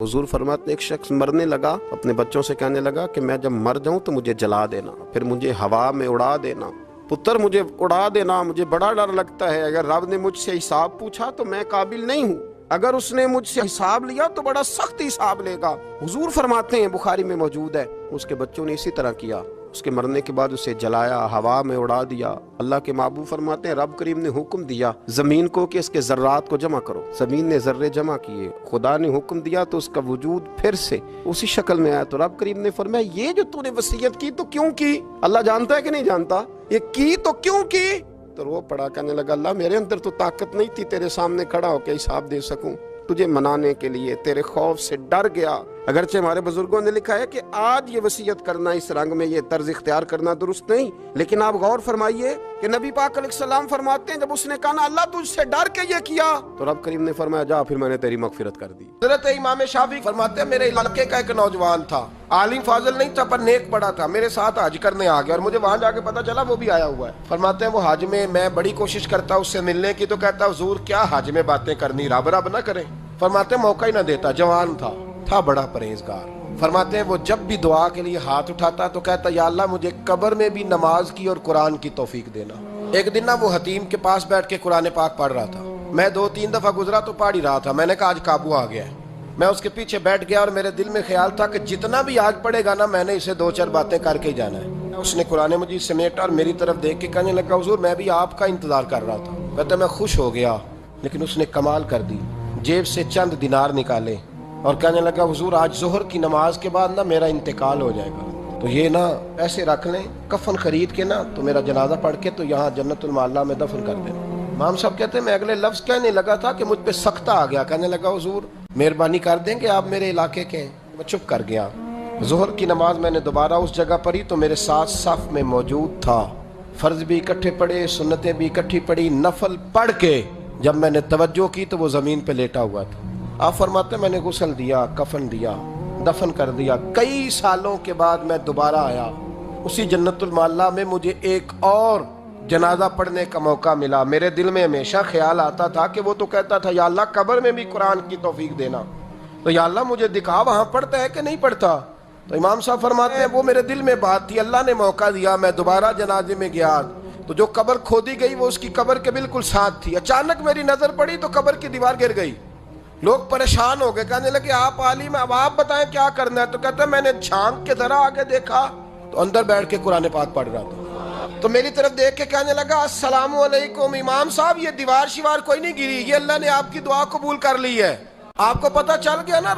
हुजूर फरमाते हैं, एक शख्स मरने लगा, अपने बच्चों से कहने लगा कि मैं जब मर जाऊं तो मुझे जला देना, फिर मुझे हवा में उड़ा देना। पुत्र मुझे उड़ा देना, मुझे बड़ा डर लगता है। अगर रब ने मुझसे हिसाब पूछा तो मैं काबिल नहीं हूँ, अगर उसने मुझसे हिसाब लिया तो बड़ा सख्त हिसाब लेगा। हुजूर फरमाते हैं, बुखारी में मौजूद है, उसके बच्चों ने इसी तरह किया। उसके मरने के बाद उसे जलाया, हवा में उड़ा दिया। अल्लाह के महबूब फरमाते हैं, रब करीम ने हुक्म दिया जमीन को कि इसके जर्रात को जमा करो। जमीन ने जर्रे जमा किए, खुदा ने हुक्म दिया तो उसका वजूद फिर से उसी शक्ल में आया। तो रब करीम ने फरमाया, ये जो तूने वसीयत की तो क्यों की? अल्लाह जानता है कि नहीं जानता? ये की तो क्यों की? तो वो पड़ा, कहने लगा, अल्लाह मेरे अंदर तो ताकत नहीं थी तेरे सामने खड़ा होकर हिसाब दे सकूं, तुझे मनाने के लिए तेरे खौफ से डर गया। अगरचे हमारे बुजुर्गों ने लिखा है कि आज ये वसीयत करना, इस रंग में ये तर्ज इख्तियार करना दुरुस्त नहीं, लेकिन आप गौर फरमाइए कि नबी पाक अलैहिस्सलाम फरमाते हैं, जब उसने कहा ना अल्लाह तुझसे डर के ये किया, तो रब करीम ने फरमाया, जा फिर मैंने तेरी मगफिरत कर दी। हज़रत इमाम शाफी फरमाते हैं, मेरे इलाके का एक नौजवान था, आलिम फाजिल नहीं था पर नेक बड़ा था, मेरे साथ हज करने आ गया और मुझे वहां जाके पता चला वो भी आया हुआ है। फरमाते हैं, वो हज में मैं बड़ी कोशिश करता उससे मिलने की, तो कहता हुजूर क्या हज में बातें करनी, रब रब ना करें। फरमाते हैं, मौका ही ना देता, जवान था बड़ा परहेजगार। फरमाते हैं, वो जब भी दुआ के लिए हाथ उठाता तो कहता, या अल्लाह मुझे कब्र में भी नमाज की और कुरान की तौफीक देना। एक दिन ना वो हतीम के पास बैठ के कुरान पाक पढ़ रहा था, मैं 2-3 दफा गुजरा तो पढ़ ही रहा था। मैंने कहा आज काबू आ गया है। मैं उसके पीछे बैठ गया और मेरे दिल में ख्याल था कि जितना भी आज पढ़ेगा ना, मैंने इसे 2-4 बातें करके ही जाना है। उसने कुरान मजीद समेटा और मेरी तरफ देख के कहने लगा, हुजूर मैं भी आपका इंतजार कर रहा था। कहता मैं खुश हो गया, लेकिन उसने कमाल कर दी, जेब से चंद दिनार निकाले और कहने लगा, हुजूर आज जोहर की नमाज के बाद ना मेरा इंतकाल हो जाएगा, तो ये ना पैसे रख लें, कफन खरीद के ना तो मेरा जनाजा पढ़ के तो यहाँ जन्नतुल माला में दफन कर देना। इमाम साहब कहते हैं, मैं अगले लफ्ज कहने लगा था कि मुझ पे सख्ता आ गया। कहने लगा, हुजूर मेहरबानी कर दें कि आप मेरे इलाके के हैं। मैं चुप कर गया। जोहर की नमाज मैंने दोबारा उस जगह पढ़ी तो मेरे साथ सफ में मौजूद था। फर्ज भी इकट्ठे पढ़े, सुन्नतें भी इकट्ठी पढ़ी। नफल पढ़ के जब मैंने तवज्जो की तो वो जमीन पे लेटा हुआ था। आप फरमाते, मैंने गुस्ल दिया, कफन दिया, दफन कर दिया। कई सालों के बाद मैं दोबारा आया, उसी जन्नतुल माला में मुझे एक और जनाजा पढ़ने का मौका मिला। मेरे दिल में हमेशा ख्याल आता था कि वो तो कहता था, या अल्लाह कब्र में भी कुरान की तौफीक देना, तो या अल्लाह मुझे दिखा वहां पढ़ता है कि नहीं पढ़ता। तो इमाम साहब फरमाते हैं, वो मेरे दिल में बात थी, अल्लाह ने मौका दिया, मैं दोबारा जनाजे में गया तो जो कब्र खोदी गई वो उसकी कब्र के बिल्कुल साथ थी। अचानक मेरी नजर पड़ी तो कब्र की दीवार गिर गई। लोग परेशान हो गए, कहने लगे, आप आलिम, अब आप बताएं क्या करना है। तो कहता, मैंने झांक के जरा आगे देखा तो अंदर बैठ के कुरान पाक पढ़ रहा था। तो मेरी तरफ देख के कहने लगा, अस्सलाम वालेकुम इमाम साहब, ये दीवार शिवार कोई नहीं गिरी, ये अल्लाह ने आपकी दुआ कबूल कर ली है। आपको पता चल गया ना।